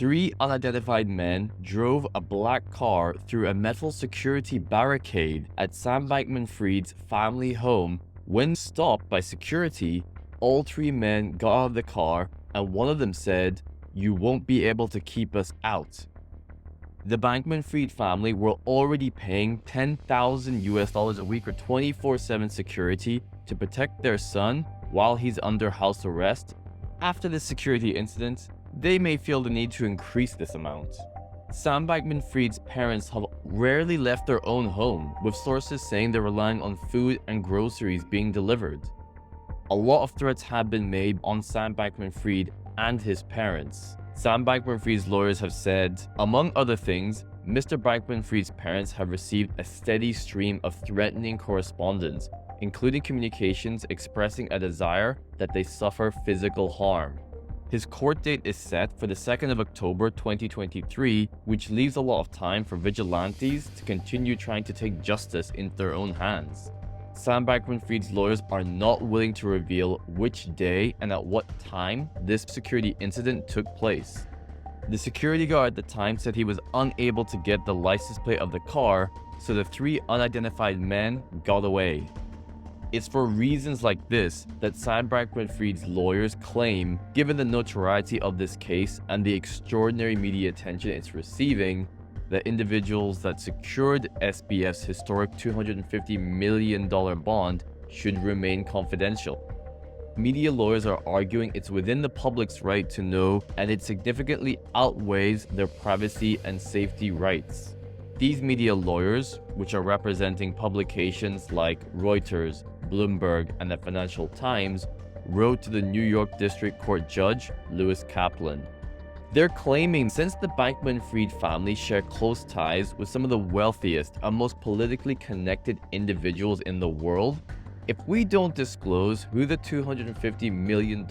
Three unidentified men drove a black car through a metal security barricade at Sam Bankman Fried's family home. When stopped by security, all three men got out of the car and one of them said, "You won't be able to keep us out." The Bankman Fried family were already paying $10,000 a week or 24/7 security to protect their son while he's under house arrest. After this security incident, they may feel the need to increase this amount. Sam Bankman Fried's parents have rarely left their own home, with sources saying they're relying on food and groceries being delivered. A lot of threats have been made on Sam Bankman Fried and his parents. Sam Bankman Fried's lawyers have said, among other things, Mr. Bankman Fried's parents have received a steady stream of threatening correspondence, including communications expressing a desire that they suffer physical harm. His court date is set for the 2nd of October 2023, which leaves a lot of time for vigilantes to continue trying to take justice into their own hands. Sam Bankman Fried's lawyers are not willing to reveal which day and at what time this security incident took place. The security guard at the time said he was unable to get the license plate of the car, so the three unidentified men got away. It's for reasons like this that Sam Bankman Fried's lawyers claim, given the notoriety of this case and the extraordinary media attention it's receiving, that individuals that secured SBF's historic $250 million bond should remain confidential. Media lawyers are arguing it's within the public's right to know, and it significantly outweighs their privacy and safety rights. These media lawyers, which are representing publications like Reuters, Bloomberg, and the Financial Times, wrote to the New York District Court Judge, Lewis Kaplan. They're claiming since the Bankman Fried family share close ties with some of the wealthiest and most politically connected individuals in the world, if we don't disclose who the $250 million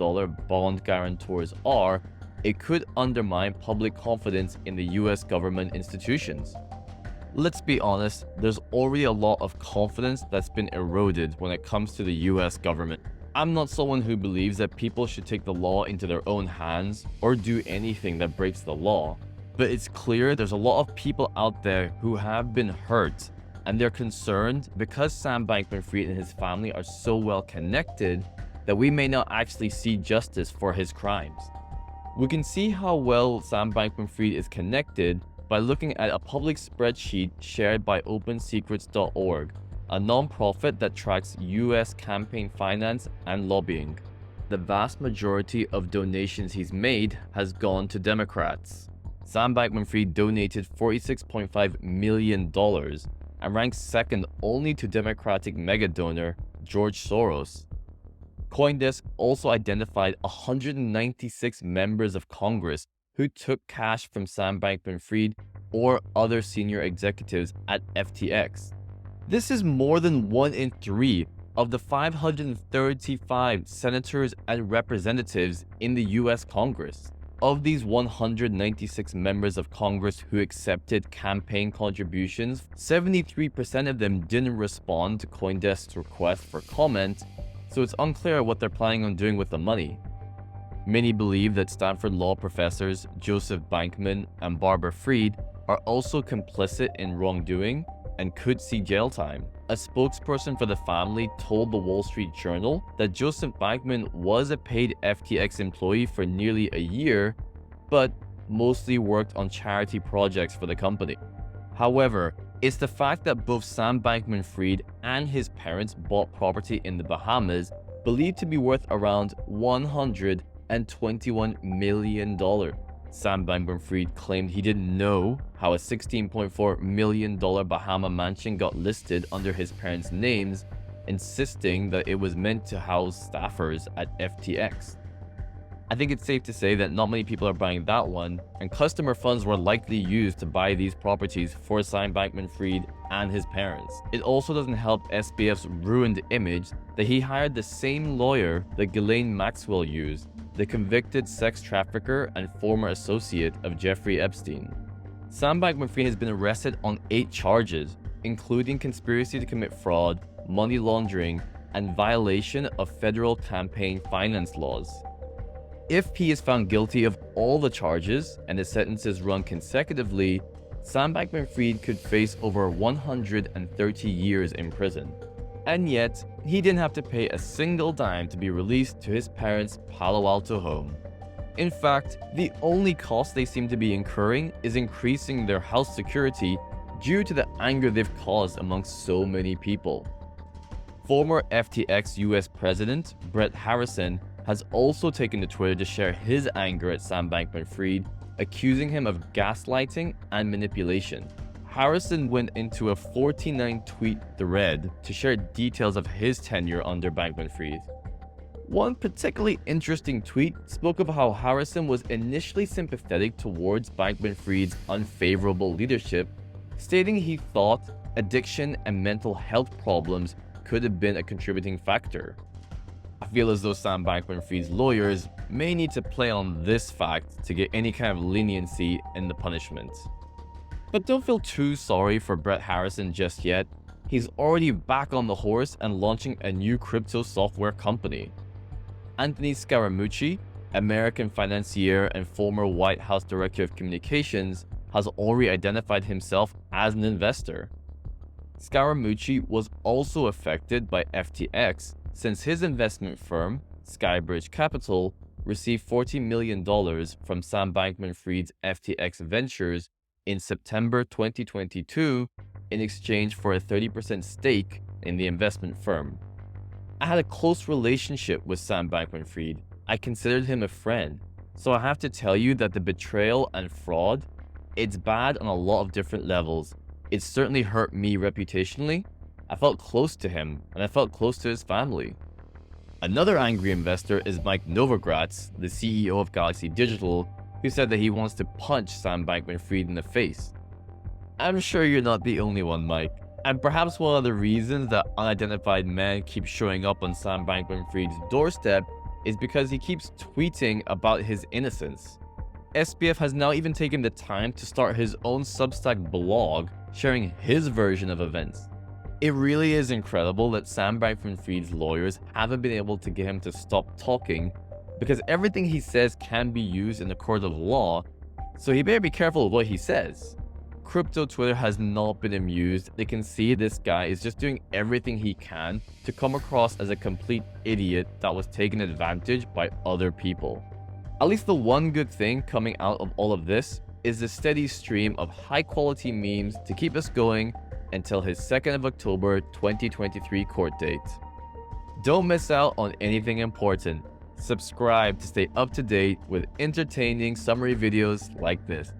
bond guarantors are, it could undermine public confidence in the US government institutions. Let's be honest, there's already a lot of confidence that's been eroded when it comes to the US government. I'm not someone who believes that people should take the law into their own hands or do anything that breaks the law, but it's clear there's a lot of people out there who have been hurt, and they're concerned because Sam Bankman Fried and his family are so well connected that we may not actually see justice for his crimes. We can see how well Sam Bankman Fried is connected by looking at a public spreadsheet shared by OpenSecrets.org, a non-profit that tracks US campaign finance and lobbying. The vast majority of donations he's made has gone to Democrats. Sam Bankman Fried donated $46.5 million and ranks second only to Democratic mega-donor George Soros. CoinDesk also identified 196 members of Congress who took cash from Sam Bankman Fried or other senior executives at FTX. This is more than 1 in 3 of the 535 senators and representatives in the US Congress. Of these 196 members of Congress who accepted campaign contributions, 73% of them didn't respond to CoinDesk's request for comment, so it's unclear what they're planning on doing with the money. Many believe that Stanford law professors Joseph Bankman and Barbara Fried are also complicit in wrongdoing and could see jail time. A spokesperson for the family told the Wall Street Journal that Joseph Bankman was a paid FTX employee for nearly a year, but mostly worked on charity projects for the company. However, it's the fact that both Sam Bankman Fried and his parents bought property in the Bahamas, believed to be worth around $121 million. Sam Bankman Fried claimed he didn't know how a $16.4 million Bahama mansion got listed under his parents' names, insisting that it was meant to house staffers at FTX. I think it's safe to say that not many people are buying that one, and customer funds were likely used to buy these properties for Sam Bankman Fried and his parents. It also doesn't help SBF's ruined image that he hired the same lawyer that Ghislaine Maxwell used, the convicted sex trafficker and former associate of Jeffrey Epstein. Sam Bankman Fried has been arrested on 8 charges, including conspiracy to commit fraud, money laundering, and violation of federal campaign finance laws. If he is found guilty of all the charges and his sentences run consecutively, Sam Bankman-Fried could face over 130 years in prison. And yet, he didn't have to pay a single dime to be released to his parents' Palo Alto home. In fact, the only cost they seem to be incurring is increasing their house security due to the anger they've caused amongst so many people. Former FTX US President Brett Harrison has also taken to Twitter to share his anger at Sam Bankman-Fried, accusing him of gaslighting and manipulation. Harrison went into a 49-tweet thread to share details of his tenure under Bankman-Fried. One particularly interesting tweet spoke of how Harrison was initially sympathetic towards Bankman-Fried's unfavorable leadership, stating he thought addiction and mental health problems could have been a contributing factor. I feel as though Sam Bankman-Fried's lawyers may need to play on this fact to get any kind of leniency in the punishment. But don't feel too sorry for Brett Harrison just yet. He's already back on the horse and launching a new crypto software company. Anthony Scaramucci, American financier and former White House Director of Communications, has already identified himself as an investor. Scaramucci was also affected by FTX since his investment firm, Skybridge Capital, received $40 million from Sam Bankman-Fried's FTX Ventures in September 2022 in exchange for a 30% stake in the investment firm. I had a close relationship with Sam Bankman-Fried. I considered him a friend. So I have to tell you that the betrayal and fraud, it's bad on a lot of different levels. It certainly hurt me reputationally. I felt close to him, and I felt close to his family. Another angry investor is Mike Novogratz, the CEO of Galaxy Digital, who said that he wants to punch Sam Bankman-Fried in the face. I'm sure you're not the only one, Mike. And perhaps one of the reasons that unidentified man keeps showing up on Sam Bankman-Fried's doorstep is because he keeps tweeting about his innocence. SBF has now even taken the time to start his own Substack blog sharing his version of events. It really is incredible that Sam Bankman-Fried's lawyers haven't been able to get him to stop talking, because everything he says can be used in the court of law, so he better be careful of what he says. Crypto Twitter has not been amused. They can see this guy is just doing everything he can to come across as a complete idiot that was taken advantage by other people. At least the one good thing coming out of all of this is the steady stream of high-quality memes to keep us going until his 2nd of October 2023 court date. Don't miss out on anything important. Subscribe to stay up to date with entertaining summary videos like this.